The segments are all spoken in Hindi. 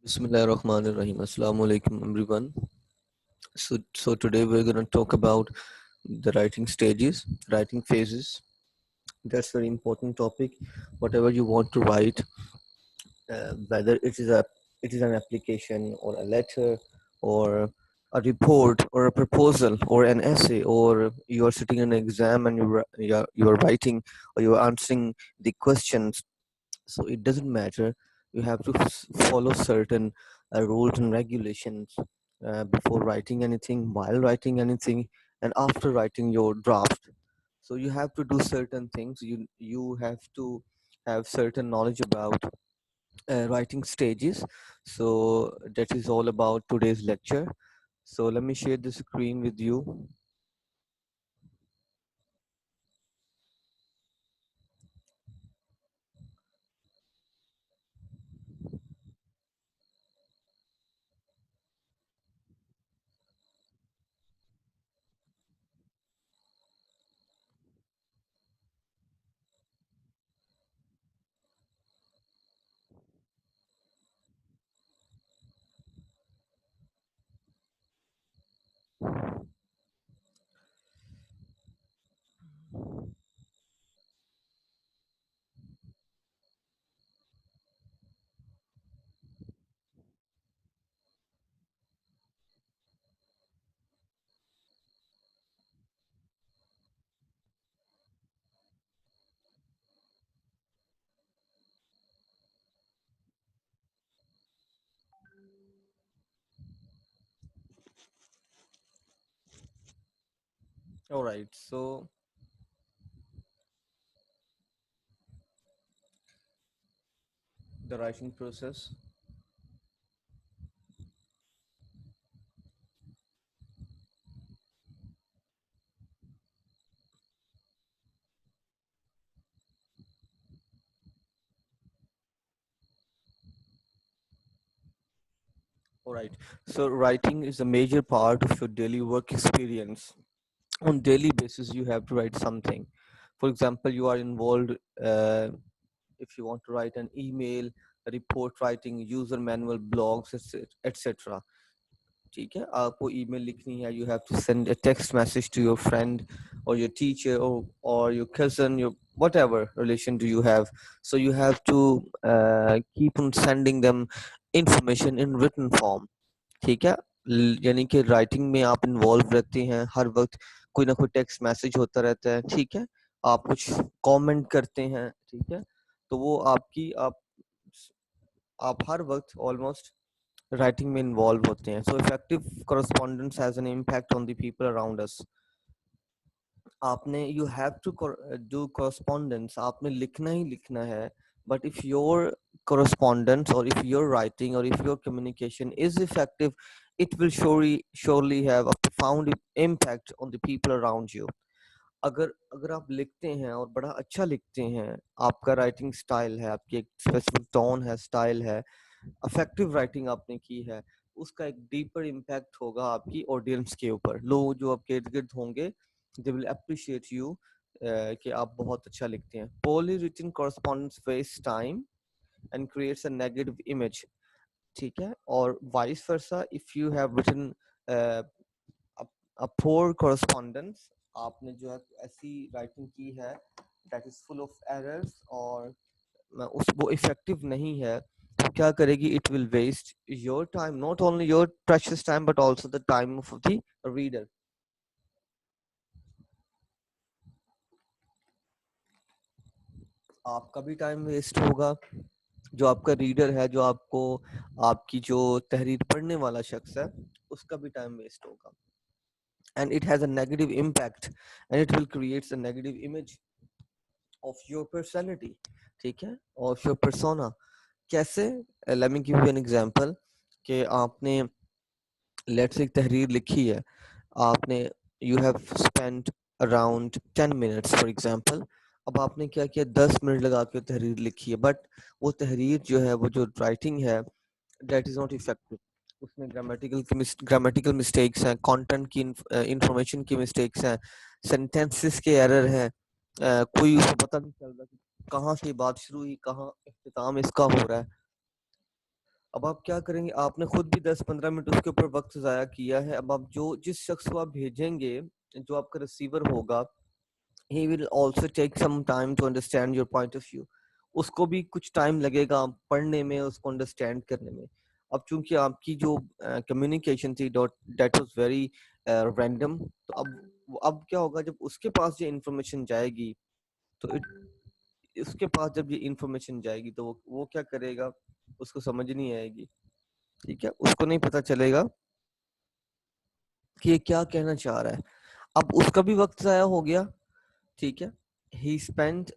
Bismillahirrahmanirrahim. Assalamu alaikum everyone. So today we're going to talk about the writing stages, writing phases. That's very important topic. Whatever you want to write, whether it is an application or a letter or a report or a proposal or an essay, or you are sitting in an exam and you are writing or you are answering the questions. So it doesn't matter. You have to follow certain rules and regulations before writing anything, while writing anything, and after writing your draft. So you have to do certain things. You have to have certain knowledge about writing stages. So that is all about today's lecture. So let me share the screen with you. All right. So the writing process. All right. So writing is a major part of your daily work experience. On daily basis, you have to write something. For example, you are involved if you want to write an email, report writing, user manual, blogs, etc. ठीक है, आपको email लिखनी है, you have to send a text message to your friend or your teacher or your cousin, your whatever relation do you have. So you have to keep on sending them information in written form. ठीक है, यानी कि राइटिंग में आप इन्वॉल्व रहते हैं हर वक्त, कोई ना कोई टेक्स्ट मैसेज होता रहता है, ठीक है, आप कुछ कमेंट करते हैं, ठीक है, तो वो आपकी आप हर वक्त ऑलमोस्ट राइटिंग में इन्वॉल्व होते हैं. So effective correspondence has an impact on the people around us. आपने you have to do correspondence, आपने लिखना ही लिखना है. But if your correspondence or if your writing or if your communication is effective, it will surely have a profound impact on the people around you. अगर अगर आप लिखते हैं और बड़ा अच्छा लिखते हैं, आपका राइटिंग स्टाइल है, आपकी एक स्पेसिफिक टोन है, स्टाइल है, इफेक्टिव राइटिंग आपने की है, उसका एक डीपर इम्पैक्ट होगा आपकी ऑडियंस के ऊपर. लोग जो आपके इर्द गिर्द होंगे, दे विल अप्रिशिएट यू कि आप बहुत अच्छा लिखते हैं. पोorly written correspondence wastes time and creates a negative image. ठीक है, और vice versa, if you have written a poor correspondence, आपने जो है ऐसी राइटिंग की है that is full of errors और उस वो इफेक्टिव नहीं है, तो क्या करेगी, it will waste your time, not only your precious time but also the time of the reader. आपका भी टाइम वेस्ट होगा, जो आपका रीडर है, जो आपको आपकी जो तहरीर पढ़ने वाला शख्स है, उसका भी टाइम वेस्ट होगा. And it has a negative impact and it will creates a negative image of your personality. ठीक है, ऑफ योर persona. कैसे? Let me give you an example कि आपने लेट्स एक तहरीर लिखी है, आपने you have spent around 10 minutes for example. अब आपने क्या किया, 10 मिनट लगा के तहरीर लिखी है, बट वो तहरीर जो है, वो जो राइटिंग है, दैट इज नॉट इफेक्टिव. उसमें ग्रामेटिकल मिस्टेक्स हैं, कंटेंट की इंफॉर्मेशन की मिस्टेक्स हैं, सेंटेंसेस के एरर हैं, कोई उसको पता नहीं चल रहा कि कहाँ से बात शुरू हुई, कहाँ इख्तिताम इसका हो रहा है. अब आप क्या करेंगे, आपने खुद भी 10-15 मिनट उसके ऊपर वक्त ज़ाया किया है। अब आप जो जिस शख्स को आप भेजेंगे, जो आपका रिसीवर होगा, he will also take some time to understand your point of view. उसको भी कुछ टाइम लगेगा पढ़ने में, उसको अंडरस्टैंड करने में। अब चूंकि आपकी जो कम्युनिकेशन थी dot that was very random, तो अब क्या होगा, जब उसके पास ये इंफॉर्मेशन जाएगी, तो उसके पास जब ये इंफॉर्मेशन जाएगी, तो वो क्या करेगा, उसको समझ नहीं आएगी। ठीक है, उसको नहीं पता चलेगा कि ये क्या कहना चाह रहा है। अब उसका भी वक्त ज़ाया हो गया। ठीक है, he spent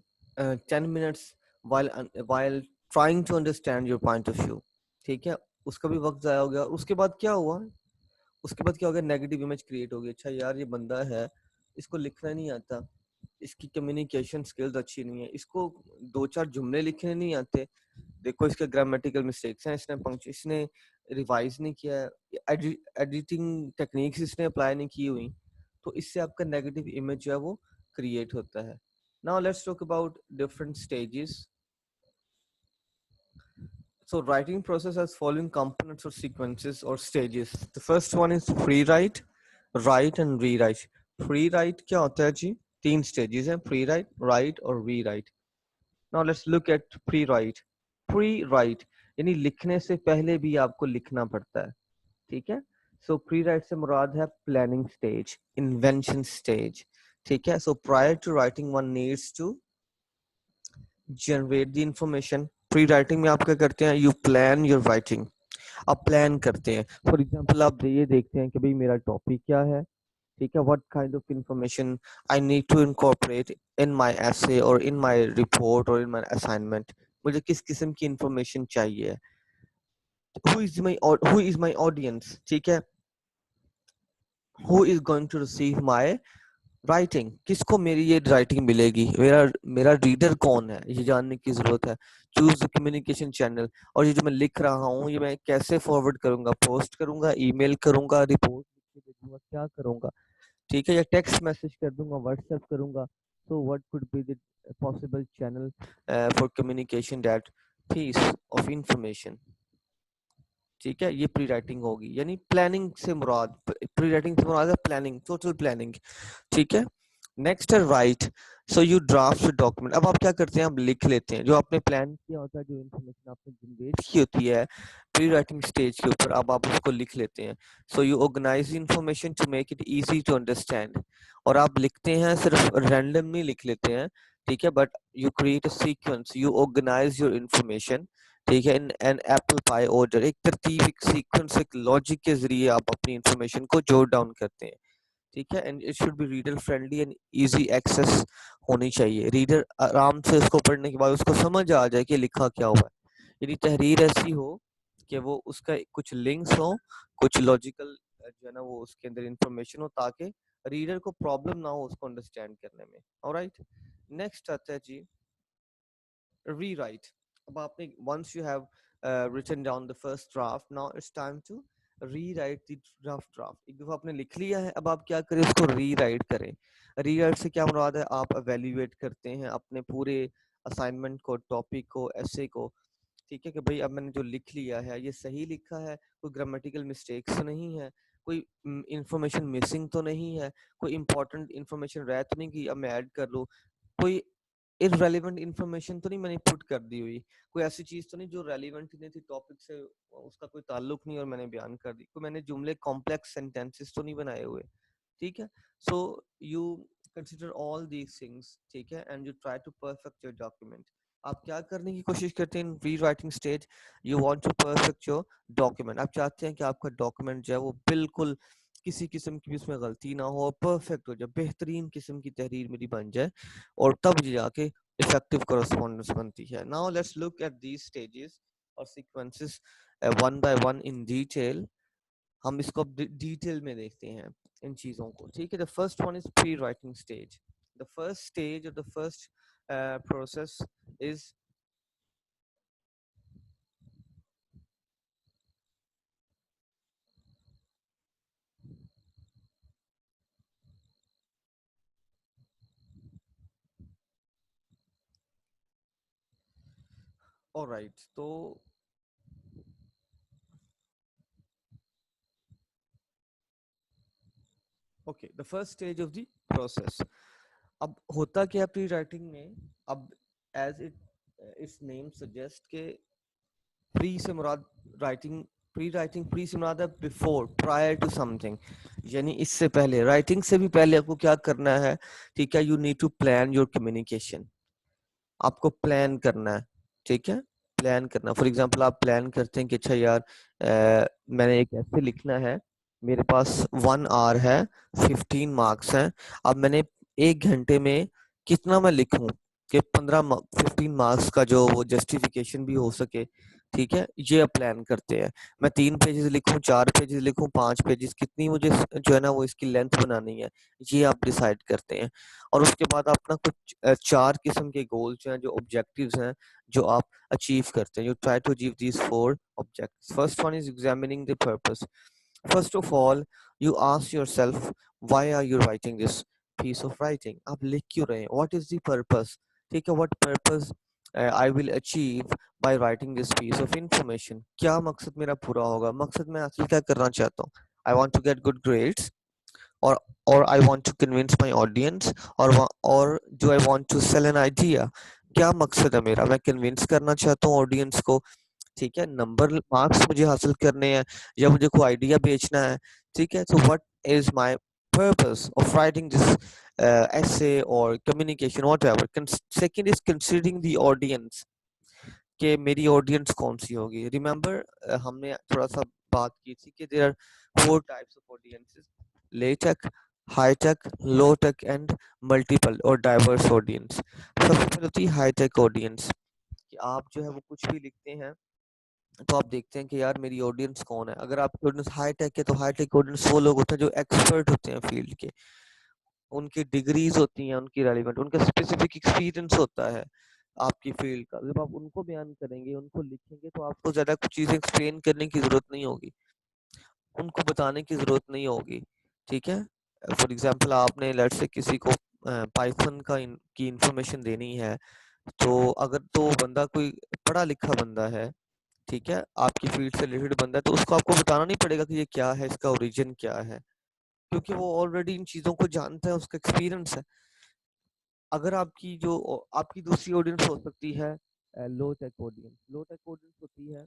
10 minutes while trying to understand your point of view। ठीक है, उसका भी वक्त ज़ाया हो गया। उसके बाद क्या हुआ, उसके बाद क्या हो गया, नेगेटिव इमेज क्रिएट हो गई। अच्छा यार, ये बंदा है, इसको लिखना नहीं आता, इसकी कम्युनिकेशन स्किल्स अच्छी नहीं है, इसको दो चार जुमले लिखने नहीं आते, देखो इसके ग्रामेटिकल मिस्टेक्स हैं, इसने रिवाइज नहीं किया है, एडिटिंग टेक्निक्स इसने अप्लाई नहीं की हुई, तो इससे आपका नेगेटिव इमेज जो है वो क्रिएट होता है। Now let's talk about different stages. So writing process has following components or sequences or stages. The first one is free write, write and rewrite. Free write क्या होता है जी? तीन stages हैं, free write, write और rewrite. Now let's look at pre-write. Pre-write यानी लिखने से पहले भी आपको लिखना पड़ता है। ठीक है, so pre-write से मुराद है planning stage, invention stage। ठीक है, so prior to writing one needs to generate the information। pre-writing में आप क्या करते हैं, you plan your writing। आप प्लान करते हैं, फॉर एग्जाम्पल आप ये देखते हैं कि भाई मेरा टॉपिक क्या है। ठीक है, what kind of information I need to incorporate in my essay और इन माय रिपोर्ट और इन माय असाइनमेंट। मुझे किस किस्म की इंफॉर्मेशन चाहिए, हु इज माय ऑडियंस। ठीक है, who is going to receive my writing, किसको मेरी ये राइटिंग मिलेगी, मेरा मेरा रीडर कौन है, ये जानने की जरूरत है। चूज द कम्युनिकेशन चैनल, और ये जो मैं लिख रहा हूँ ये मैं कैसे फॉरवर्ड करूंगा, पोस्ट करूंगा, ईमेल करूंगा, रिपोर्ट लिख के भेजूंगा, क्या करूंगा। ठीक है, या टेक्स्ट मैसेज कर दूंगा, व्हाट्सएप करूंगा। So what could be the possible channel for communication that piece of information. ठीक है, ये प्री राइटिंग होगी, यानी प्लानिंग से मुराद, प्री राइटिंग से मुराद है प्लानिंग, टोटल प्लानिंग। ठीक है, नेक्स्ट है right. So you draft document. अब आप क्या करते हैं, आप लिख लेते हैं जो आपने प्लान किया होता है, जो इन्फॉर्मेशन आपने जनरेट की होती है प्री राइटिंग स्टेज के ऊपर, अब आप उसको लिख लेते हैं। So you organise information to make it easy to understand. और आप लिखते हैं, सिर्फ रैंडम नहीं लिख लेते हैं। ठीक है, but you create a sequence, you organise your information. ठीक है, in an apple pie order, एक तरतीब, एक सीक्वेंस, एक लॉजिक के जरिए आप अपनी इंफॉर्मेशन को जोट डाउन करते हैं। ठीक है, and it should be reader friendly and easy access होनी चाहिए। रीडर आराम से उसको पढ़ने के बाद उसको समझ आ जाए कि लिखा क्या हुआ है। यदि तहरीर ऐसी हो कि वो उसका कुछ लिंक्स हो, कुछ लॉजिकल जो है ना वो उसके अंदर इंफॉर्मेशन हो, ताकि रीडर को प्रॉब्लम ना हो उसको अंडरस्टैंड करने में। ऑलराइट, नेक्स्ट आता है जी rewrite। अब आपने once you have written down the first draft, now it's time to rewrite the draft। एक दफा आपने लिख लिया है, अब आप क्या करें, उसको रीराइट करें। रीराइट से क्या मुराद है, आप एवेल्युएट करते हैं अपने पूरे असाइनमेंट को, टॉपिक को, ऐसे को। ठीक है, कि भाई अब मैंने जो लिख लिया है ये सही लिखा है, कोई ग्रामेटिकल मिस्टेक्स तो नहीं है, कोई इंफॉर्मेशन मिसिंग तो नहीं है, कोई इंपॉर्टेंट इंफॉर्मेशन रह तो नहीं कि अब मैं ऐड कर लूँ, कोई इररेलेवेंट इंफॉर्मेशन तो नहीं मैंने पुट कर दी हुई, कोई ऐसी चीज तो नहीं जो रेलिवेंट ही नहीं थी टॉपिक से, उसका कोई ताल्लुक नहीं और मैंने बयान कर दी, कोई मैंने जुमले कॉम्प्लेक्स सेंटेंसेस तो नहीं बनाए हुए। ठीक है, so you consider all these things. ठीक है, and you try to perfect your document. आप क्या करने की कोशिश करते हैं in rewriting stage, you want to perfect your document. आप चाहते हैं कि आपका डॉक्यूमेंट जो है वो बिल्कुल किसी किस्म की भी उसमें गलती ना हो, परफेक्ट हो जाए, बेहतरीन किस्म की तहरीर मेरी बन जाए, और तब जाके इफेक्टिव कॉरेस्पॉन्डेंस बनती है। Now let's look at these stages और sequences one by one in detail. हम इसको अब डिटेल में देखते हैं इन चीजों को। ठीक है, the first one is pre writing stage. The first stage और the first process is alright. तो okay, the first stage of the process. अब होता क्या प्री राइटिंग में, अब एज इट्स नेम सजेस्ट के प्री से मुराद राइटिंग, प्री राइटिंग, प्री से मुराद है बिफोर, प्रायर टू समथिंग, यानी इससे पहले, राइटिंग से भी पहले आपको क्या करना है, ठीक है, you need to plan your communication. आपको प्लान करना है, ठीक है, प्लान करना। फॉर एग्जांपल आप प्लान करते हैं कि अच्छा यार मैंने एक ऐसे लिखना है, मेरे पास 1 आवर है, 15 मार्क्स हैं। अब मैंने 1 घंटे में कितना मैं लिखूं कि 15 15 मार्क्स का जो वो जस्टिफिकेशन भी हो सके, ठीक है, ये आप प्लान करते हैं। मैं 3 पेजेस लिखूं, 4 पेजेस लिखूं, 5 पेजेस, कितनी मुझे जो है ना वो इसकी लेंथ बनानी है, ये आप डिसाइड करते हैं। और उसके बाद अपना कुछ 4 किस्म के गोल्स हैं, जो ऑब्जेक्टिव्स हैं, जो आप अचीव करते हैं। You try to achieve these 4 objects. First one is examining the purpose. First of all you ask yourself, why are you writing this piece of writing? आप लिख क्यों रहे हैं? What is the purpose? ठीक है, what purpose I will achieve by writing this piece of information? क्या मकसद मेरा पूरा होगा? मकसद मैं हासिल क्या करना चाहता हूँ? I want to get good grades, or I want to convince my audience, or do I want to sell an idea? क्या मकसद है मेरा? मैं कन्विंस करना चाहता हूँ ऑडियंस को, ठीक है, नंबर मार्क्स मुझे हासिल करने हैं, या मुझे कोई आइडिया बेचना है, ठीक है। तो what is my purpose of writing this essay or communication, whatever. Second is considering the audience, कि मेरी ऑडियंस कौन सी होगी। रिमेंबर हमने थोड़ा सा बात की थी कि there are 4 types of audiences: lay tech, high tech, low tech and multiple और डाइवर्स ऑडियंस। सबसे पहले होती है हाई टेक ऑडियंस, कि आप जो है वो कुछ भी लिखते हैं तो आप देखते हैं कि यार मेरी ऑडियंस कौन है। अगर आपकी ऑडियंस हाई टेक है तो हाई टेक ऑडियंस वो लोग होते हैं जो एक्सपर्ट होते हैं फील्ड के, उनकी डिग्रीज होती हैं, उनकी रेलिवेंट, उनका स्पेसिफिक एक्सपीरियंस होता है आपकी फील्ड का। जब आप उनको बयान करेंगे, उनको लिखेंगे, तो आपको ज्यादा कुछ चीजें एक्सप्लेन करने की जरूरत नहीं होगी, उनको बताने की जरूरत नहीं होगी, ठीक है। फॉर एग्जांपल आपने लेट्स से किसी को पाइथन की इंफॉर्मेशन देनी है, तो अगर तो बंदा कोई पढ़ा लिखा बंदा है, ठीक है, आपकी फील्ड से रिलेटेड बंदा है, तो उसको आपको बताना नहीं पड़ेगा कि ये क्या है, इसका ओरिजिन क्या है, क्योंकि वो ऑलरेडी इन चीजों को जानता है, उसका एक्सपीरियंस है। अगर आपकी जो आपकी दूसरी ऑडियंस हो सकती है लो टेक ऑडियंस। लो टेक ऑडियंस होती है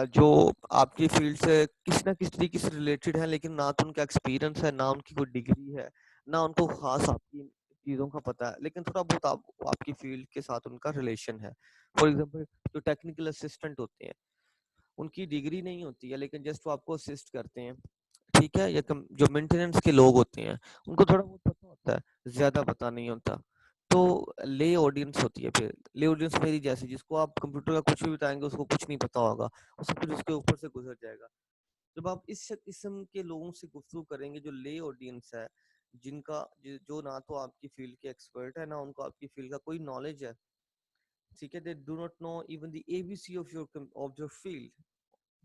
जो आपकी फील्ड से किसी ना किसी तरीके से रिलेटेड है, लेकिन ना तो उनका एक्सपीरियंस है, ना उनकी कोई डिग्री है, ना उनको खास आपकी चीज़ों का पता है, लेकिन थोड़ा बहुत आपकी फील्ड के साथ उनका रिलेशन है। फॉर एग्जांपल जो टेक्निकल असिस्टेंट होते हैं, उनकी डिग्री नहीं होती है, लेकिन जस्ट वो आपको असिस्ट करते हैं, ठीक है। या जो मेंटेनेंस के लोग होते हैं, उनको थोड़ा बहुत पता होता है, ज्यादा पता नहीं होता। तो ले ऑडियंस होती है। फिर ले ऑडियंस मेरी जैसी, जिसको आप कंप्यूटर का कुछ भी बताएंगे उसको कुछ नहीं पता होगा, उसको फिर उसके ऊपर से गुजर जाएगा। जब आप इस किस्म के लोगों से गुफ्तगू करेंगे, जो ले ऑडियंस है, जिनका जो ना तो आपकी फील्ड के एक्सपर्ट है, ना उनको आपकी फील्ड का कोई नॉलेज है, ठीक है, they do not no even the ABC of your field,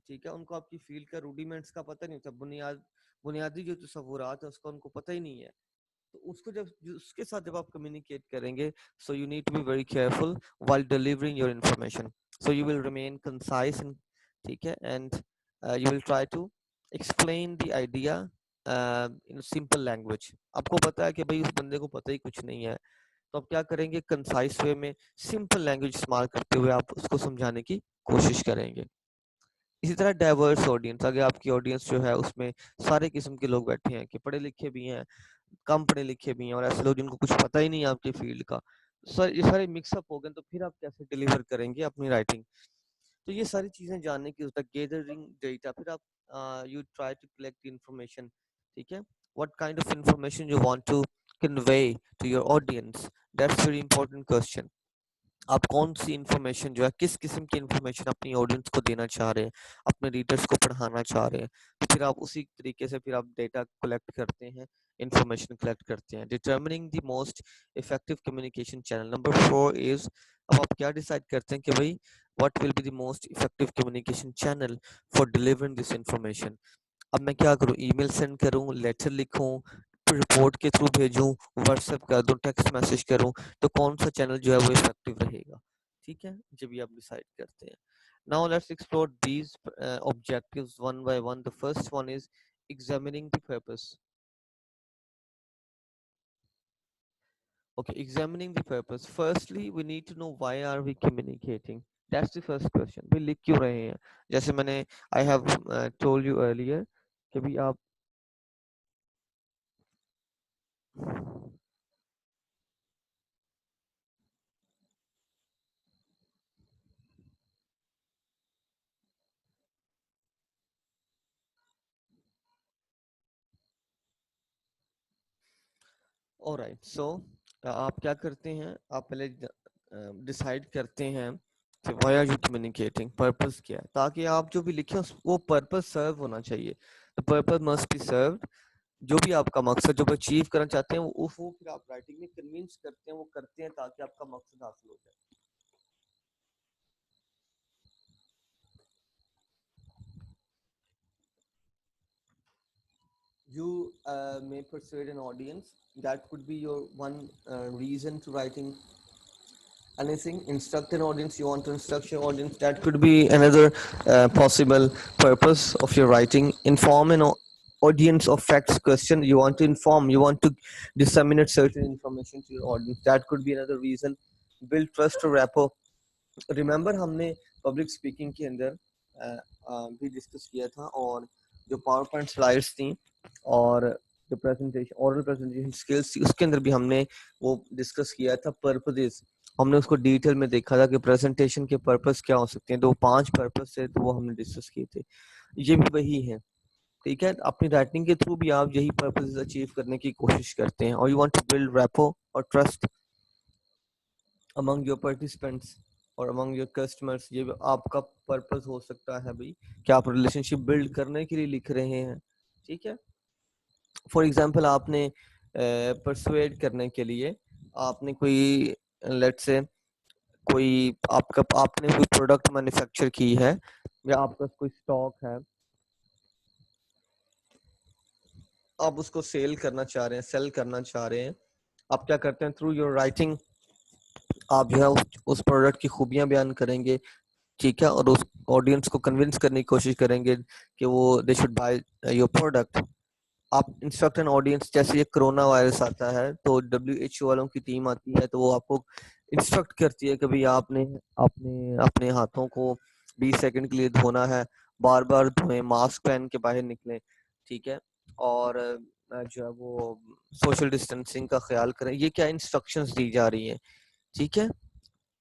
ठीक है, उनको आपकी फील्ड का रूडिमेंट्स का पता नहीं होता, बुनियादी जो तस्वुरात है उसका उनको पता ही नहीं है। तो उसको जब उसके साथ जब आप कम्युनिकेट करेंगे, so you need to be very careful while delivering your information. So you will remain concise and, ठीक है, and you will try to explain the idea in simple language. आपको पता है कि भाई उस बंदे को पता ही कुछ नहीं है, तो आप क्या करेंगे, कंसाइज वे में सिंपल लैंग्वेज इस्तेमाल करते हुए आप उसको समझाने की कोशिश करेंगे। इसी तरह डाइवर्स ऑडियंस, अगर आपकी ऑडियंस जो है उसमें सारे किस्म के लोग बैठे हैं, कि पढ़े लिखे भी हैं, कम पढ़े लिखे भी हैं, और ऐसे लोग जिनको कुछ पता ही नहीं है आपकी फील्ड का, सर ये सारे मिक्सअप हो गए, तो फिर आप कैसे डिलीवर करेंगे अपनी राइटिंग? तो ये सारी चीजें जानने की जरूरत है। गेदरिंग डेटा, फिर आप you try to collect information, ठीक है, what kind of information you want to convey to your audience, that's very important question. आप कौन सी इंफॉर्मेशन जो है, किस किस्म की इंफॉर्मेशन अपनी ऑडियंस को देना चाह रहे हैं, अपने रीडर्स को पढ़ाना चाह रहे हैं, तो फिर आप उसी तरीके से फिर आप डेटा कलेक्ट करते हैं, इंफॉर्मेशन कलेक्ट करते हैं। Determining the most effective communication channel, number 4 is, अब आप क्या डिसाइड करते हैं कि भाई what will be the most effective communication channel for delivering this information. अब मैं क्या करूँ, ईमेल सेंड करूँ, लेटर लिखूँ, रिपोर्ट के थ्रू भेजूँ, व्हाट्सएप कर दूँ, टेक्स्ट मैसेज करूँ, तो कौन सा चैनल जो है वो इफेक्टिव रहेगा, ठीक है, जब ये आप डिसाइड करते हैं। Now let's explore these objectives one by one. The first one is examining the purpose. Okay, examining the purpose. Firstly, we need to know why are we communicating. That's the first question. we लिख क्यों रहे हैं? जैसे मैंने I have told you earlier कि भी आप ऑलराइट सो आप क्या करते हैं, आप पहले डिसाइड करते हैं कि why are you communicating, purpose क्या है, ताकि आप जो भी लिखे वो पर्पस सर्व होना चाहिए। The purpose must be served. जो भी आपका मकसद जो अचीव करना चाहते हैं वो फिर आप राइटिंग में कन्विंस करते हैं, वो करते हैं ताकि आपका मकसद हासिल हो जाए। You may persuade an audience. That could be your one reason to writing anything. Instruct an audience. You want to instruct your audience. That could be another possible purpose of your writing. Inform an audience of facts. Question. You want to inform. You want to disseminate certain information to your audience. That could be another reason. Build trust or rapport. Remember हमने पब्लिक स्पीकिंग के अंदर भी डिस्कस किया था, और जो पावर पॉइंट स्लाइड्स थी और जो प्रेजेंटेशन ओरल प्रेजेंटेशन स्किल्स थी उसके अंदर भी हमने वो डिस्कस किया था पर्पसेस। हमने उसको डिटेल में देखा था कि प्रेजेंटेशन के पर्पस क्या हो सकते हैं, तो 5 पर्पस थे, तो वो हमने डिस्कस किए थे। ये भी वही है, ठीक है। अपनी राइटिंग के थ्रू भी आप यही पर्पसेस अचीव करने की कोशिश करते हैं, और you want to build rapport और ट्रस्ट among your participants और among your customers। ये आपका पर्पस हो सकता है भाई कि आप रिलेशनशिप बिल्ड करने के लिए लिख रहे हैं, ठीक है। फॉर एग्जांपल आपने परसुएड करने के लिए आपने कोई लेट्स से कोई आपका आपने कोई प्रोडक्ट मैन्युफैक्चर की है या आपका कोई स्टॉक है, आप उसको सेल करना चाह रहे हैं, सेल करना चाह रहे हैं। आप क्या करते हैं, थ्रू योर राइटिंग आप जो है उस प्रोडक्ट की खूबियां बयान करेंगे, ठीक है, और उस ऑडियंस को कन्विंस करने की कोशिश करेंगे कि वो they should by your product. आप इंस्ट्रक्ट एन ऑडियंस, जैसे ये कोरोना वायरस आता है तो WHO वालों की टीम आती है, तो वो आपको इंस्ट्रक्ट करती है कि भाई आपने अपने अपने हाथों को 20 सेकंड के लिए धोना है, बार बार धोएं, मास्क पहन के बाहर निकलें, ठीक है, और जो है वो सोशल डिस्टेंसिंग का ख्याल करें। ये क्या इंस्ट्रक्शंस दी जा रही हैं, ठीक है।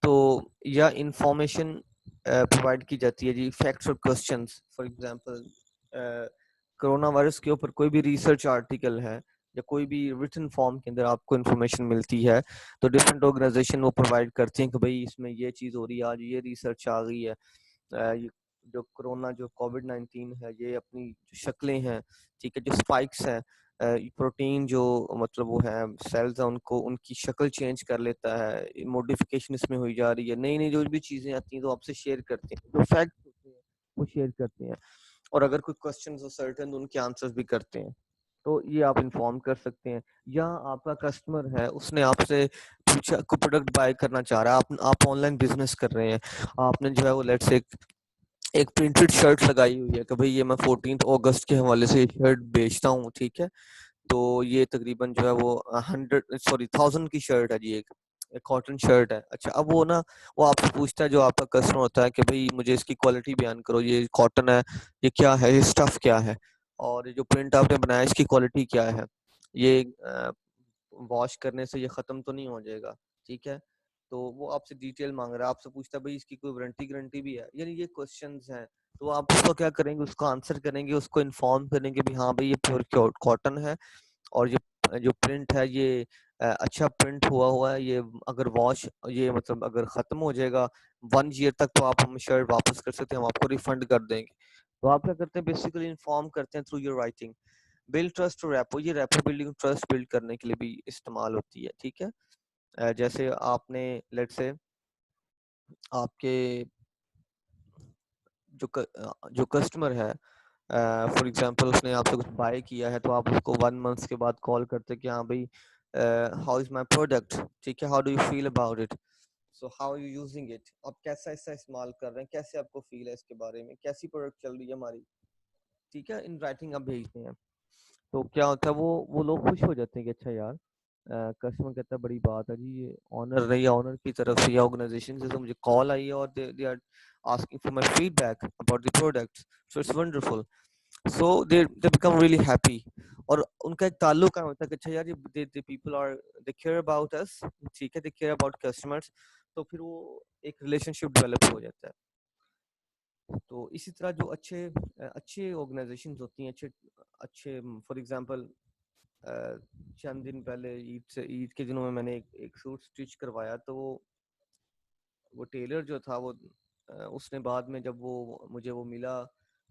तो या इंफॉर्मेशन प्रोवाइड की जाती है जी, फैक्ट्स और questions. For example corona virus के ऊपर कोई भी रिसर्च आर्टिकल है या कोई भी रिटन फॉर्म के अंदर आपको इन्फॉर्मेशन मिलती है, तो डिफरेंट ऑर्गेनाइजेशन वो प्रोवाइड करती हैं कि भाई इसमें ये चीज़ हो रही है, आज ये रिसर्च आ गई है। ये जो कोरोना जो कोविड-19 है, ये अपनी जो शक्लें हैं, ठीक है, जो स्पाइक्स हैं, प्रोटीन जो मतलब वो है सेल्स हैं, उनको उनकी शक्ल चेंज कर लेता है, मॉडिफिकेशन इसमें हुई जा रही है, नई नई जो भी चीज़ें आती हैं तो आपसे शेयर करते हैं, जो फैक्ट होते हैं वो शेयर करते हैं, और अगर कोई क्वेश्चन हो सर्टेन तो उनके आंसर्स भी करते हैं। तो ये आप इन्फॉर्म कर सकते हैं। या आपका कस्टमर है, उसने आपसे पूछा, कोई प्रोडक्ट बाय करना चाह रहा है, आप ऑनलाइन बिजनेस कर रहे हैं, आपने जो है वो लेट्स से एक प्रिंटेड शर्ट लगाई हुई है कि भाई ये मैं 14 अगस्त के हवाले से ये शर्ट बेचता हूँ, ठीक है। तो ये तकरीबन जो है वो 1000 की शर्ट है जी, एक कॉटन शर्ट है। अच्छा, अब वो ना वो आपसे पूछता है, जो आपका कस्टमर होता है, कि भाई मुझे इसकी क्वालिटी बयान करो, ये कॉटन है, ये क्या है, ये स्टफ क्या है, और ये जो प्रिंट आपने बनाया इसकी क्वालिटी क्या है, ये वॉश करने से ये ख़त्म तो नहीं हो जाएगा, ठीक है। तो वो आपसे डिटेल मांग रहा है, आपसे पूछता है भाई इसकी कोई वारंटी गारंटी भी है, यानी ये क्वेश्चंस हैं। तो आप उसको क्या करेंगे, उसको आंसर करेंगे, उसको इन्फॉर्म करेंगे भी हाँ भाई ये प्योर कॉटन है, और ये जो प्रिंट है ये अच्छा प्रिंट हुआ हुआ है, ये अगर वॉश ये मतलब अगर ख़त्म हो जाएगा 1 ईयर तक तो आप हम शर्ट वापस कर सकते हैं, हम आपको रिफंड कर देंगे। तो आप क्या करते हैं, बेसिकली इन्फॉर्म करते हैं through your writing. Build trust और रैपो, ये रैपो बिल्डिंग ट्रस्ट बिल्ड करने के लिए भी इस्तेमाल होती है, ठीक है। जैसे आपने लेट्स से आपके जो कस्टमर है, फॉर एग्जांपल उसने आपसे कुछ बाय किया है, तो आप उसको 1 मंथ के बाद कॉल करते हैं कि हाँ भाई हाउ इज माय प्रोडक्ट, ठीक है, how do you feel about it, so how you using it, आप कैसा इसका इस्तेमाल कर रहे हैं, कैसे आपको फील है इसके बारे में, कैसी प्रोडक्ट चल रही है हमारी, ठीक है। इन राइटिंग आप भेजते हैं, तो क्या होता है वो लोग खुश हो जाते हैं कि अच्छा यार कस्टमर कहता है बड़ी बात है जी, ये ऑनर नहीं, ऑनर की तरफ से या ऑर्गेनाइजेशन से तो मुझे कॉल आई है और they are asking for my feedback about the products, so it's wonderful. So they become really happy, और उनका एक ताल्लुक क्या होता है कि अच्छा यार ये they people are, they care about us, ठीक है, दे केयर अबाउट कस्टमर्स, तो फिर वो एक रिलेशनशिप डेवलप हो जाता है। तो इसी तरह जो अच्छे ऑर्गेनाइजेशंस होती हैं, अच्छे अच्छे फॉर एग्जांपल चंद दिन पहले ईद के दिनों में मैंने एक सूट स्टिच करवाया, तो वो टेलर जो था वो उसने बाद में जब वो मुझे वो मिला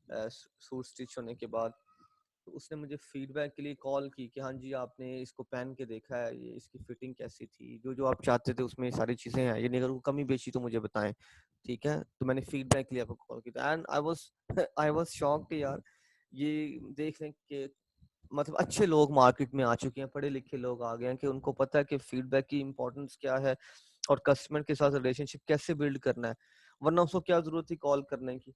सूट स्टिच होने के बाद, तो उसने मुझे फीडबैक के लिए कॉल की कि हाँ जी आपने इसको पहन के देखा है, ये इसकी फिटिंग कैसी थी, जो जो आप चाहते थे उसमें सारी चीज़ें हैं, ये नहीं अगर कोई कमी बेची तो मुझे बताएं, ठीक है। तो मैंने फीडबैक के लिए आपको कॉल किया and I was I was shocked यार, ये देख रहे कि मतलब अच्छे लोग मार्केट में आ चुके हैं, पढ़े लिखे लोग आ गए हैं कि उनको पता है कि फीडबैक की इंपॉर्टेंस क्या है और कस्टमर के साथ रिलेशनशिप कैसे बिल्ड करना है, वरना उसको क्या जरूरत थी कॉल करने की।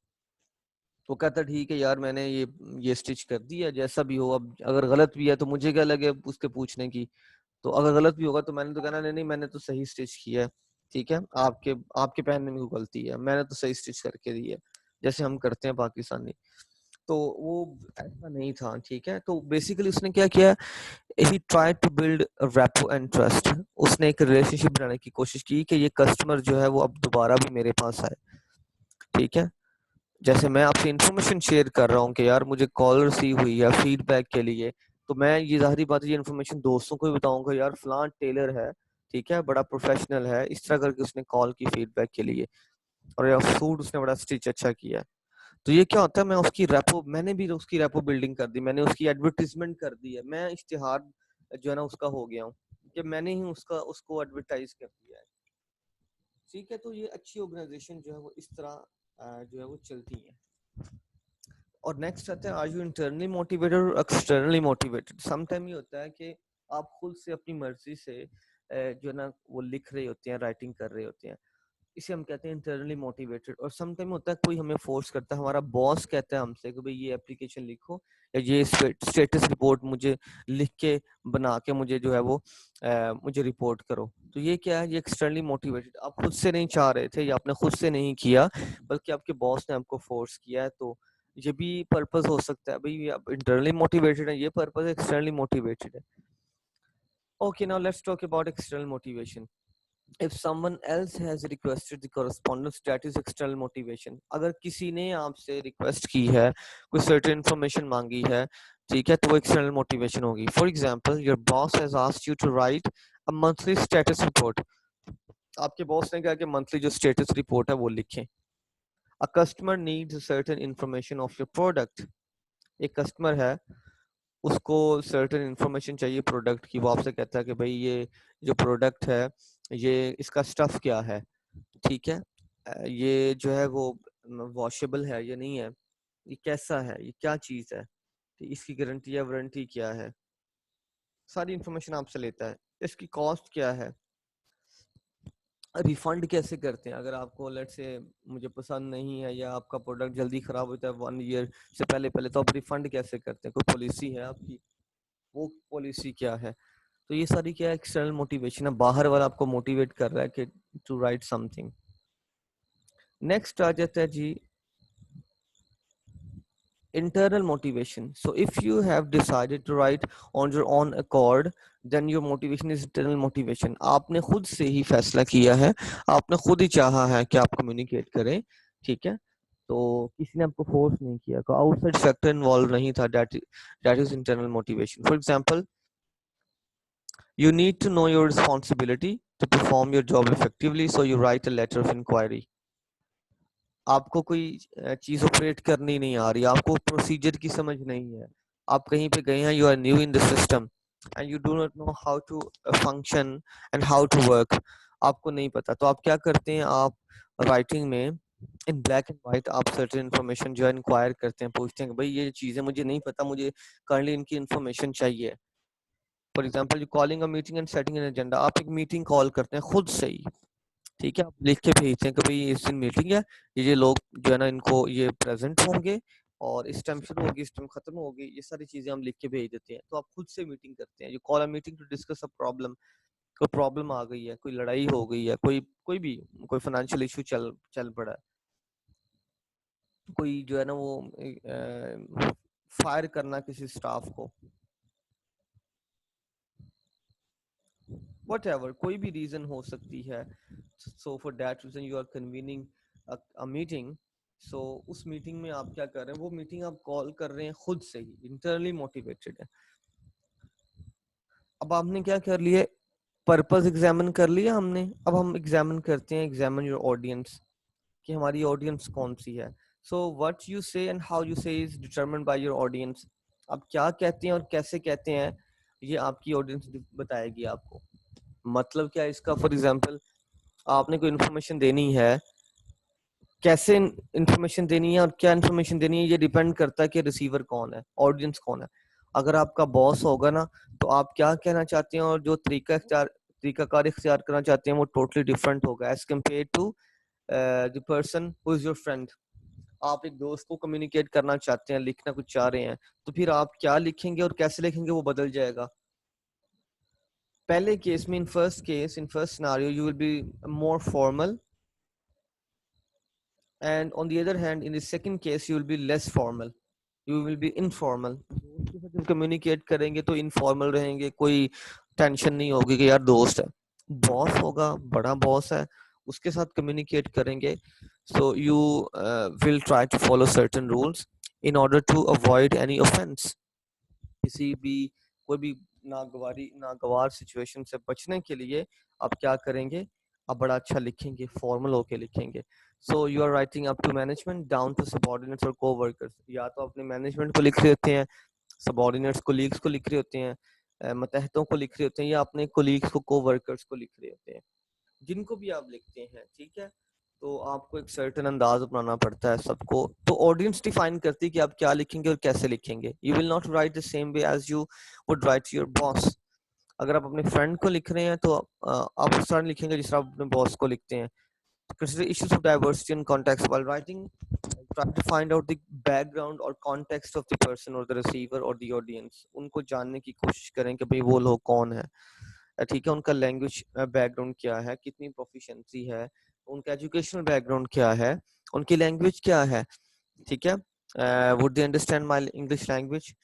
वो कहता ठीक है यार मैंने ये स्टिच कर दिया, जैसा भी हो, अब अगर गलत भी है तो मुझे क्या लगे उसके पूछने की, तो अगर गलत भी होगा तो मैंने तो कहना नहीं नहीं मैंने तो सही स्टिच किया है, ठीक है, आपके आपके पहनने में कोई गलती है, मैंने तो सही स्टिच करके दी है, जैसे हम करते हैं पाकिस्तानी। तो वो ऐसा नहीं था, ठीक है। तो बेसिकली उसने क्या किया, he tried to build rapport and trust, उसने एक रिलेशनशिप बनाने की कोशिश की कि ये कस्टमर जो है वो अब दोबारा भी मेरे पास आए, ठीक है। जैसे मैं आपसे इन्फॉर्मेशन शेयर कर रहा हूँ कि यार मुझे कॉल रिसीव हुई है फीडबैक के लिए, तो मैं ये जाहिर बात है ये इन्फॉर्मेशन दोस्तों को भी बताऊंगा, यार फलां टेलर है, ठीक है, बड़ा प्रोफेशनल है, इस तरह करके उसने कॉल की फीडबैक के लिए, और यार सूट उसने बड़ा स्टिच अच्छा किया है। तो ये क्या होता है, मैं उसकी रेपो, मैंने भी उसकी रेपो बिल्डिंग कर दी, मैंने उसकी एडवर्टीजमेंट कर दी है, मैं इश्तिहार जो है ना उसका हो गया हूँ कि मैंने ही उसको एडवर्टाइज कर दिया है, ठीक है। तो ये अच्छी ऑर्गेनाइजेशन जो है वो इस तरह जो है वो चलती है। और नेक्स्ट आता है, आर यू इंटरनली मोटिवेटेड और एक्सटर्नली मोटिवेटेड। समटाइम ये होता है कि आप खुद से अपनी मर्जी से जो है ना वो लिख रहे होते हैं, राइटिंग कर रहे होते हैं, इसे हम कहते हैं इंटरनली मोटिवेटेड। और सम टाइम होता है कोई हमें फोर्स करता है, हमारा बॉस कहता है हमसे कि भाई ये एप्लीकेशन लिखो या ये स्टेटस रिपोर्ट मुझे लिख के बना के मुझे जो है वो मुझे रिपोर्ट करो। तो ये क्या है, ये एक्सटर्नली मोटिवेटेड, आप खुद से नहीं चाह रहे थे या आपने खुद से नहीं किया, बल्कि आपके बॉस ने आपको फोर्स किया है। तो ये भी पर्पस हो सकता है, भाई आप इंटरनली मोटिवेटेड है, ये पर्पस एक्सटर्नली मोटिवेटेड है। Okay, now let's talk about external motivation. if someone else has requested the correspondence, that is external motivation। अगर किसी ने आपसे रिक्वेस्ट की है, कोई सर्टेन इंफॉर्मेशन मांगी है, ठीक है, तो वो एक्सटर्नल मोटिवेशन होगी। For example your boss has asked you to write a monthly status report, आपके बॉस ने कहा कि मंथली जो स्टेटस रिपोर्ट है वो लिखें। A customer needs certain information of your product, एक कस्टमर है, उसको सर्टेन इंफॉर्मेशन चाहिए प्रोडक्ट की, वो आपसे कहता है कि भाई ये जो प्रोडक्ट है ये इसका स्टफ क्या है, ठीक है, ये जो है वो वॉशेबल है या नहीं है, ये कैसा है, ये क्या चीज़ है, इसकी गारंटी या वारंटी क्या है, सारी इंफॉर्मेशन आपसे लेता है। इसकी कॉस्ट क्या है, रिफंड कैसे करते हैं, अगर आपको लेट से मुझे पसंद नहीं है या आपका प्रोडक्ट जल्दी खराब होता है 1 ईयर से पहले पहले, तो आप रिफंड कैसे करते हैं, कोई पॉलिसी है आपकी, वो पॉलिसी क्या है। तो ये सारी क्या एक्सटर्नल मोटिवेशन है, बाहर वाला आपको मोटिवेट कर रहा है कि टू राइट समथिंग। नेक्स्ट आ जाता है जी internal motivation। So if you have decided to write on your own accord, then your motivation is internal motivation। आपने खुद से ही फैसला किया है, आपने खुद ही चाहा है कि आप कम्युनिकेट करें, ठीक है, तो किसी ने आपको फोर्स नहीं किया, कोई आउटसाइड फैक्टर इन्वॉल्व नहीं था, that is internal motivation. For example you need to know your responsibility to perform your job effectively, so you write a letter of inquiry। आपको कोई चीज ऑपरेट करनी नहीं आ रही, आपको प्रोसीजर की समझ नहीं है, आप कहीं पे गए हैं, you are new in the system and you do not know how to function and how to work, आपको नहीं पता, तो आप क्या करते हैं, आप राइटिंग में इन ब्लैक एंड व्हाइट आप सर्टेन इन्फॉर्मेशन जो है इंक्वायर करते हैं, पूछते हैं कि भाई ये चीजें मुझे नहीं पता, मुझे करंटली इनकी इन्फॉर्मेशन चाहिए। For example calling a meeting and setting an agenda, आप एक मीटिंग कॉल करते हैं खुद से ही, ठीक है, आप लिख के भेजते हैं कि भाई इस दिन मीटिंग है, ये लोग जो है ना इनको ये प्रेजेंट होंगे, और इस टाइम शुरू होगी, इस टाइम खत्म होगी, ये सारी चीजें हम लिख के भेज देते हैं। तो आप खुद से मीटिंग करते हैं, you call a meeting to discuss a problem. कोई प्रॉब्लम आ गई है, कोई लड़ाई हो गई है, कोई कोई भी कोई फाइनेंशियल इशू चल चल पड़ा है, कोई जो है ना वो फायर करना किसी स्टाफ को, whatever, कोई भी रीजन हो सकती है। So for that reason you are convening a meeting. So उस मीटिंग में आप क्या कर रहे हैं, वो मीटिंग आप कॉल कर रहे हैं खुद से ही, इंटरनली मोटिवेटेड है। अब आपने क्या कर लिया, पर्पस एग्जामिन कर लिया हमने। अब हम एग्जामिन करते हैं, एग्जामिन योर ऑडियंस, कि हमारी ऑडियंस कौन सी है। सो व्हाट यू से एंड हाउ यू से is determined by your audience. आप क्या कहते हैं और कैसे कहते हैं, ये आपकी ऑडियंस बताएगी आपको। मतलब क्या है इसका, फॉर एग्जांपल आपने कोई इन्फॉर्मेशन देनी है, कैसे इन्फॉर्मेशन देनी है और क्या इन्फॉर्मेशन देनी है, ये डिपेंड करता है कि रिसीवर कौन है, ऑडियंस कौन है। अगर आपका बॉस होगा ना, तो आप क्या कहना चाहते हैं और जो तरीकाकार इख्तियार करना चाहते हैं वो टोटली डिफरेंट होगा as compare to the person who is your friend. आप एक दोस्त को कम्युनिकेट करना चाहते हैं, लिखना कुछ चाह रहे हैं, तो फिर आप क्या लिखेंगे और कैसे लिखेंगे वो बदल जाएगा। पहले केस में, in first case, in first scenario, you will be more formal, and on the other hand in the second case you will be less formal, you will be informal। दोस्त के साथ जब कम्युनिकेट करेंगे तो इनफॉर्मल रहेंगे, कोई टेंशन नहीं होगी कि यार दोस्त है। बॉस होगा, बड़ा बॉस है, उसके साथ कम्युनिकेट करेंगे, so you will try to follow certain rules in order to avoid any offense। किसी भी कोई भी नागवार सिचुएशन से बचने के लिए आप क्या करेंगे, आप बड़ा अच्छा लिखेंगे, फॉर्मल होके लिखेंगे। So you are writing up to management, down to subordinates और कोवर्कर्स। या तो अपने मैनेजमेंट को लिख रहे होते हैं, सबऑर्डिनेट्स कोलीग्स को लिख रहे होते हैं, मतहतों को लिख रहे होते हैं, या अपने कोलीग्स को, कोवर्कर्स को लिख रहे होते हैं, जिनको भी आप लिखते हैं, ठीक है। तो आपको एक सर्टेन अंदाज अपनाना पड़ता है सबको। तो ऑडियंस डिफाइन करती है कि आप क्या लिखेंगे और कैसे लिखेंगे। You will not write the same way as you would write your boss. अगर आप अपने फ्रेंड को लिख रहे हैं तो आप उस तरह लिखेंगे जिस तरह आप अपने बॉस को लिखते हैं। Consider issues of diversity and context while writing. Try to find out the background or context of the person or the receiver or the audience. उनको जानने की कोशिश करें कि भाई वो लोग कौन है, ठीक है, उनका लैंग्वेज बैकग्राउंड क्या है, कितनी प्रोफिशिएंसी है, उनका एजुकेशनल बैकग्राउंड क्या है, उनकी लैंग्वेज क्या है, ठीक है। Would they understand my English language,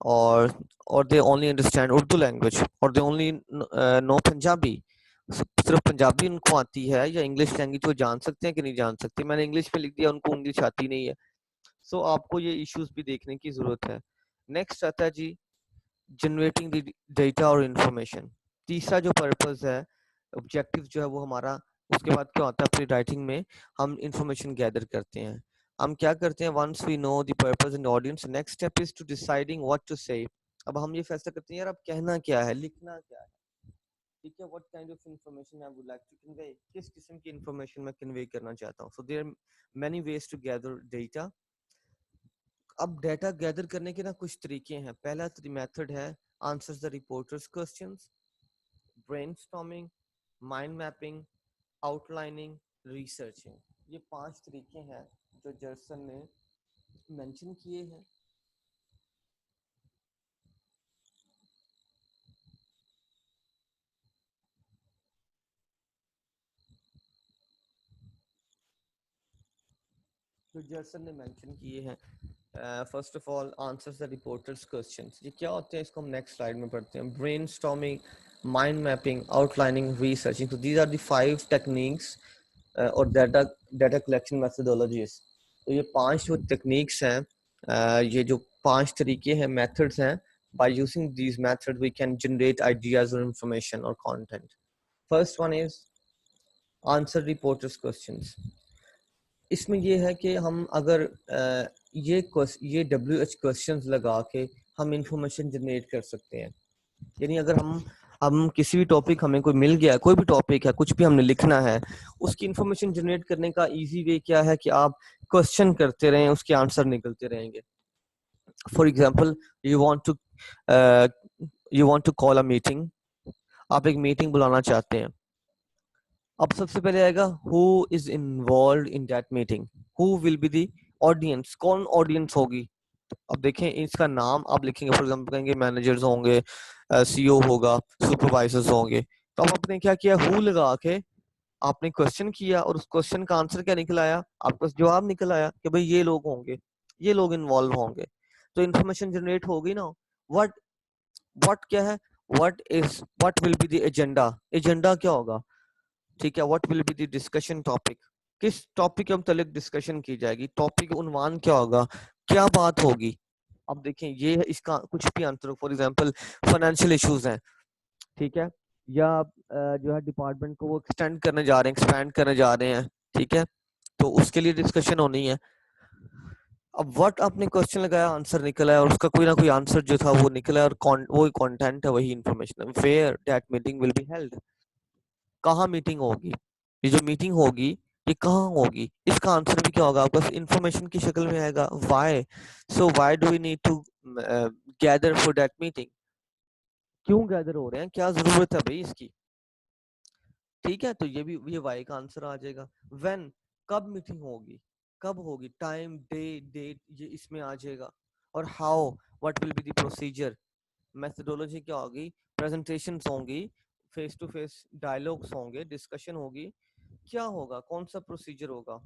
और they only understand Urdu language, और दे ओनली नो पंजाबी। सिर्फ पंजाबी उनको आती है या इंग्लिश लैंग्वेज वो जान सकते हैं कि नहीं जान सकते। मैंने इंग्लिश में लिख दिया, उनको इंग्लिश आती नहीं है। सो आपको ये इश्यूज भी देखने की जरूरत है। नेक्स्ट आता है जी, जनरेटिंग द डेटा और इंफॉर्मेशन। तीसरा जो पर्पस है, ऑब्जेक्टिव जो है वो हमारा, उसके बाद क्या होता है, अपनी राइटिंग में हम इंफॉर्मेशन गैदर करते हैं। हम क्या करते हैं, once we know the purpose and audience, next step is to deciding what to say. अब हम ये फैसला करते हैं यार अब कहना क्या है, लिखना क्या है, ठीक है। What kind of information I would like to convey, किस किस्म की इंफॉर्मेशन मैं कन्वे करना चाहता हूँ। So there are many ways to gather data. अब डेटा गैदर करने के ना कुछ तरीके हैं। पहला मेथड है answers the reporters questions, brainstorming, mind mapping, outlining, researching. ये 5 तरीके हैं जो जर्सन ने मेंशन किए हैं। जो जर्सन ने मेंशन किए हैं, first of all answers the reporters questions. ये क्या होते हैं, इसको हम नेक्स्ट स्लाइड में पढ़ते हैं। Brainstorming, mind mapping, outlining, researching. तो दीज आर द 5 टेक्निक्स और डाटा कलेक्शन मेथडोलॉजीज। तो ये 5 जो टेक्निक्स हैं, ये जो 5 तरीके हैं, मेथड्स हैं, by using these methods we can generate ideas or information or content. First one is answer reporters questions। इसमें ये है कि हम अगर ये WH क्वेश्चंस लगा के हम इंफॉर्मेशन जनरेट कर सकते हैं। यानी अगर हम किसी भी टॉपिक, हमें कोई मिल गया, कोई भी टॉपिक है, कुछ भी हमने लिखना है, उसकी इंफॉर्मेशन जनरेट करने का इजी वे क्या है कि आप क्वेश्चन करते रहें, उसके आंसर निकलते रहेंगे। For example, you want to call a meeting, आप एक मीटिंग बुलाना चाहते हैं। अब सबसे पहले आएगा who is involve in that meeting, who will be the audience, कौन ऑडियंस होगी? अब देखें इसका नाम आप लिखेंगे, फॉर एग्जांपल कहेंगे मैनेजर्स होंगे, सीईओ होगा, सुपरवाइजर्स होंगे। तो अब आपने क्या किया, हु लगा के आपने क्वेश्चन किया और उस क्वेश्चन का आंसर क्या निकल आया, आपका जवाब निकल आया कि भाई ये लोग होंगे, ये लोग इन्वॉल्व होंगे। तो इन्फॉर्मेशन जनरेट होगी ना। व्हाट व्हाट क्या है, what will be the agenda, agenda क्या होगा, ठीक है। What will be the discussion topic, किस टॉपिक के मतलब डिस्कशन की जाएगी, टॉपिक उन्वान क्या होगा, क्या बात होगी। अब देखें ये है इसका कुछ भी answer, for example financial issues हैं, ठीक है, या जो है डिपार्टमेंट को वो एक्सटेंड करने जा रहे हैं, एक्सपैंड करने जा रहे हैं, ठीक है, तो उसके लिए डिस्कशन होनी है। अब व्हाट आपने क्वेश्चन लगाया, आंसर निकला है, और उसका कोई ना कोई आंसर जो था वो निकला है, और वही कंटेंट है, वही इंफॉर्मेशन है। Where that meeting will be held, कहाँ मीटिंग होगी, ये जो मीटिंग होगी ये कहाँ होगी, इसका आंसर भी क्या होगा, आपको इंफॉर्मेशन की शक्ल में आएगा। Why, so why do we need to gather for that meeting, क्यों गैदर हो रहे हैं, क्या जरूरत है भाई इसकी, ठीक है। तो ये भी ये वाई का आंसर आ जाएगा। व्हेन, कब मीटिंग होगी, कब होगी, टाइम, डे, डेट, ये इसमें आ जाएगा। और how, what will be the procedure, methodology क्या होगी, प्रेजेंटेशंस होंगी, फेस टू फेस डायलॉग्स होंगे, डिस्कशन होगी, क्या होगा, कौन सा प्रोसीजर होगा,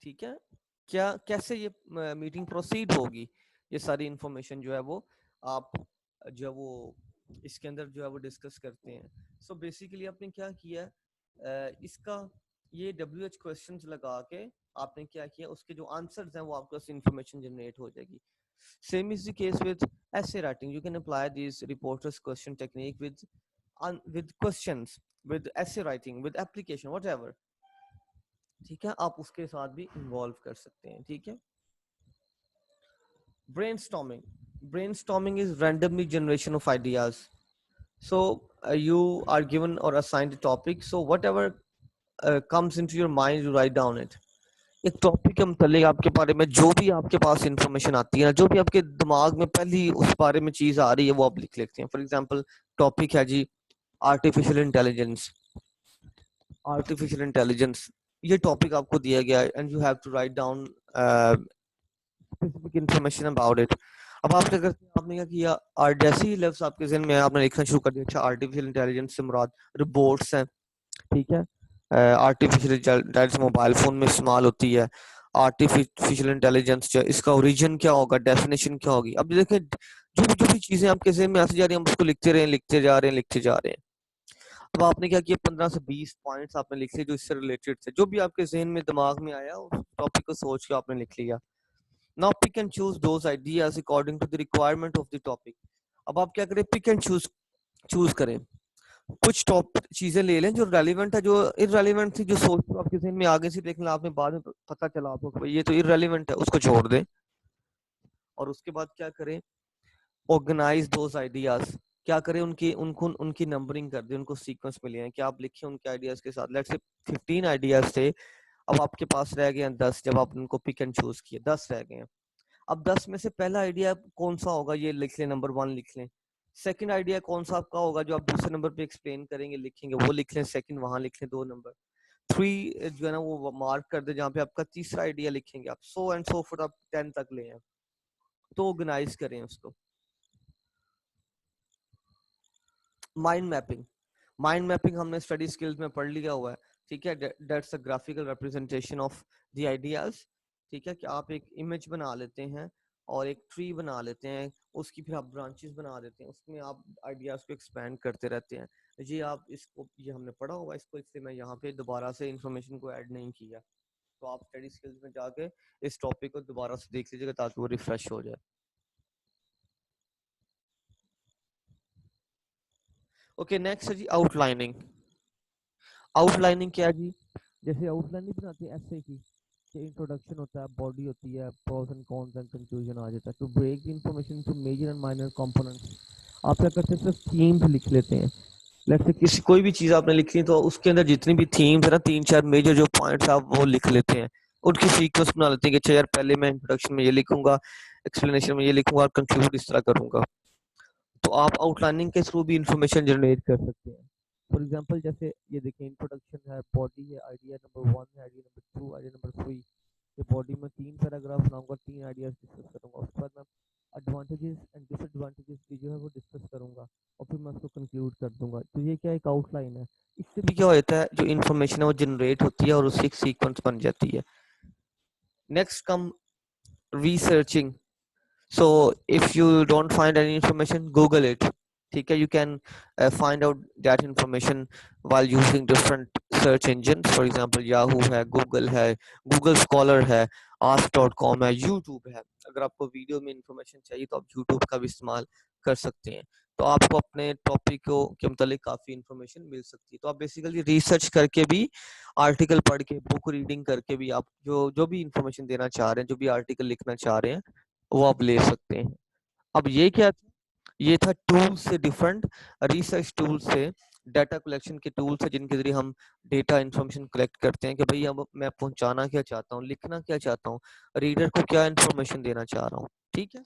ठीक है। क्या कैसे ये मीटिंग प्रोसीड होगी, ये सारी इंफॉर्मेशन जो है वो आप जो है वो इसके अंदर जो है वो डिस्कस करते हैं। सो बेसिकली आपने क्या किया, इसका ये WH क्वेश्चंस लगा के आपने क्या किया, उसके जो आंसर्स हैं वो आपको इंफॉर्मेशन जनरेट हो जाएगी। Same is the case with essay writing, you can apply these reporters question technique with questions, with essay writing, with application, whatever, ठीक है, आप उसके साथ भी इन्वॉल्व कर सकते हैं, ठीक है। brainstorming, brainstorming is randomly generation of ideas. So you are given or assigned a topic, so whatever comes into your mind you write down it। एक टॉपिक के मतलब आपके बारे में जो भी आपके पास इंफॉर्मेशन आती है ना, जो भी आपके दिमाग में पहली उस बारे में चीज आ रही है वो आप लिख लेते हैं। फॉर एग्जांपल टॉपिक है जी आर्टिफिशियल इंटेलिजेंस, आर्टिफिशियल इंटेलिजेंस ये टॉपिक आपको दिया गया है, and you have to write down specific information about it. अब आप क्या करते हैं, आपने क्या किया, जैसे ही लफ्ज आपके जहन में आया आपने लिखना शुरू कर दिया। अच्छा, आर्टिफिशियल इंटेलिजेंस से मुराद रोबोट्स हैं, ठीक है, आर्टिफिशियल इंटेलिजेंस मोबाइल फोन में इस्तेमाल होती है। आर्टिफिशियल इंटेलिजेंस जो इसका ओरिजिन क्या होगा, डेफिनेशन क्या होगी। अब देखें जो भी चीजें आपके जहन में आती जा रही हैं हम उसको लिखते रहे, लिखते जा रहे हैं, लिखते जा रहे हैं। अब आपने क्या किया, 15 से 20 पॉइंट्स आपने लिख लिए जो इससे रिलेटेड थे, जो भी आपके जहन में दिमाग में आया उस टॉपिक को सोच के आपने लिख लिया। Now pick and choose those ideas according to the requirement of the topic. अब आप क्या करें, पिक एंड चूज चूज करें, कुछ टॉप चीजें ले लें जो रेलिवेंट है, जो इररेलेवेंट थी जो सोच तो आपके जहन में आगे से देख लें, आपने बाद में पता चला आपको कि ये तो इररेलेवेंट है, उसको छोड़ दें। और उसके बाद क्या करें, ऑर्गेनाइज दोस आइडियाज, क्या करें, उनकी नंबरिंग कर दें, उनको सीक्वेंस में ले आए, क्या आप लिखें उनके आइडियाज के साथ। लेट्स से 15 आइडियाज थे, अब आपके पास रह गए हैं 10, जब आप उनको पिक एंड चूज किए 10 रह गए हैं। अब 10 में से पहला आइडिया कौन सा होगा ये लिख लें, नंबर 1 लिख लें। सेकंड आइडिया कौन सा आपका होगा जो आप दूसरे नंबर पे एक्सप्लेन करेंगे लिखेंगे, वो लिख लें, सेकंड वहां लिख लें 2 नंबर। 3 जो है ना वो मार्क कर दे जहाँ पे आपका तीसरा आइडिया लिखेंगे आप, सो एंड सो फॉर आप 10 तक ले हैं, तो ऑर्गेनाइज करें उसको। माइंड मैपिंग, माइंड मैपिंग हमने स्टडी स्किल्स में पढ़ लिया हुआ है, ठीक है। That's a graphical representation of the ideas, ठीक है, कि आप एक इमेज बना लेते हैं और एक ट्री बना लेते हैं, उसकी फिर आप ब्रांचेस बना देते हैं, उसमें आप आइडियाज को एक्सपैंड करते रहते हैं। ये आप इसको ये हमने पढ़ा हुआ है, इसको इसलिए मैं यहाँ पे दोबारा से इंफॉर्मेशन को ऐड नहीं किया। तो आप स्टडी स्किल्स में जाके इस टॉपिक को दोबारा से देख लीजिएगा ताकि वो रिफ्रेश हो जाए। ओके, नेक्स्ट है जी आउटलाइनिंग। आउटलाइनिंग क्या है जी, जैसे आउटलाइन बनाते हैं ऐसे की, इंट्रोडक्शन होता है, बॉडी होती है, pros and cons and conclusion आ जाता है। To break the information into major and minor components, आप क्या करते हैं, सिर्फ थीम्स लिख लेते हैं। लेट्स से किसी कोई भी चीज आपने लिखनी तो उसके अंदर जितनी भी थीम्स है ना, 3-4 मेजर जो पॉइंट्स आप वो लिख लेते हैं, उनकी सीक्वेंस बना लेते हैं कि अच्छा यार पहले मैं इंट्रोडक्शन में ये लिखूंगा, एक्सप्लेनेशन में ये लिखूंगा और कंक्लूड इस तरह करूंगा। तो आप आउटलाइनिंग के थ्रू भी इंफॉर्मेशन जनरेट कर सकते हैं। फॉर एग्जांपल जैसे ये देखिए, इंट्रोडक्शन है, बॉडी है, आइडिया नंबर 1 है, आइडिया नंबर 2, आइडिया नंबर 3। ये बॉडी में 3 पैराग्राफ बनाऊंगा, 3 आइडियाज डिस्कस करूंगा। उसके बाद मैं एडवांटेजेस एंड डिसएडवांटेजेस भी जो है वो डिस्कस करूंगा, और फिर मैं उसको कंक्लूड कर दूंगा। तो ये क्या एक आउटलाइन है। इससे भी क्या होता है, जो इन्फॉर्मेशन है वो जनरेट होती है और उसकी एक सीक्वेंस बन जाती है। Next come researching. So if you don't find any information, Google it. ठीक है, you can find out that information while using different search engines. For example, Yahoo है, Google है, Google Scholar है, ask.com है, YouTube है। अगर आपको वीडियो में इंफॉर्मेशन चाहिए तो आप YouTube का भी इस्तेमाल कर सकते हैं। तो आपको अपने टॉपिक को के मतलब काफ़ी इंफॉर्मेशन मिल सकती है। तो आप बेसिकली रिसर्च करके भी, आर्टिकल पढ़ के, बुक रीडिंग करके भी आप जो जो भी इंफॉर्मेशन देना चाह रहे हैं, जो भी आर्टिकल लिखना चाह रहे हैं, वो आप ले सकते हैं। अब ये क्या, ये था टूल से डिफरेंट, रिसर्च टूल से, डाटा कलेक्शन के टूल से, जिनके जरिए हम डेटा इंफॉर्मेशन कलेक्ट करते हैं कि भाई अब मैं पहुंचाना क्या चाहता हूँ, लिखना क्या चाहता हूँ, रीडर को क्या इंफॉर्मेशन देना चाह रहा हूँ। ठीक है।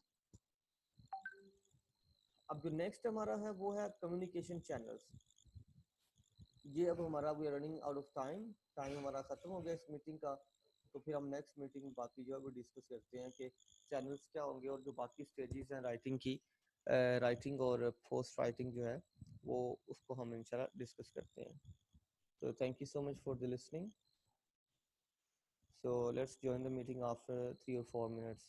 अब जो नेक्स्ट हमारा है वो है कम्युनिकेशन चैनल्स। ये अब हमारा we are running out of time, time हमारा खत्म हो गया इस मीटिंग का। तो फिर हम नेक्स्ट मीटिंग बाकी जो है वो डिस्कस करते हैं कि चैनल्स क्या होंगे, और जो बाकी स्टेजेस हैं राइटिंग की, राइटिंग और पोस्ट राइटिंग जो है वो, उसको हम इंशाल्लाह डिस्कस करते हैं। तो thank you so much for the listening. So let's join the meeting after 3 or 4 minutes.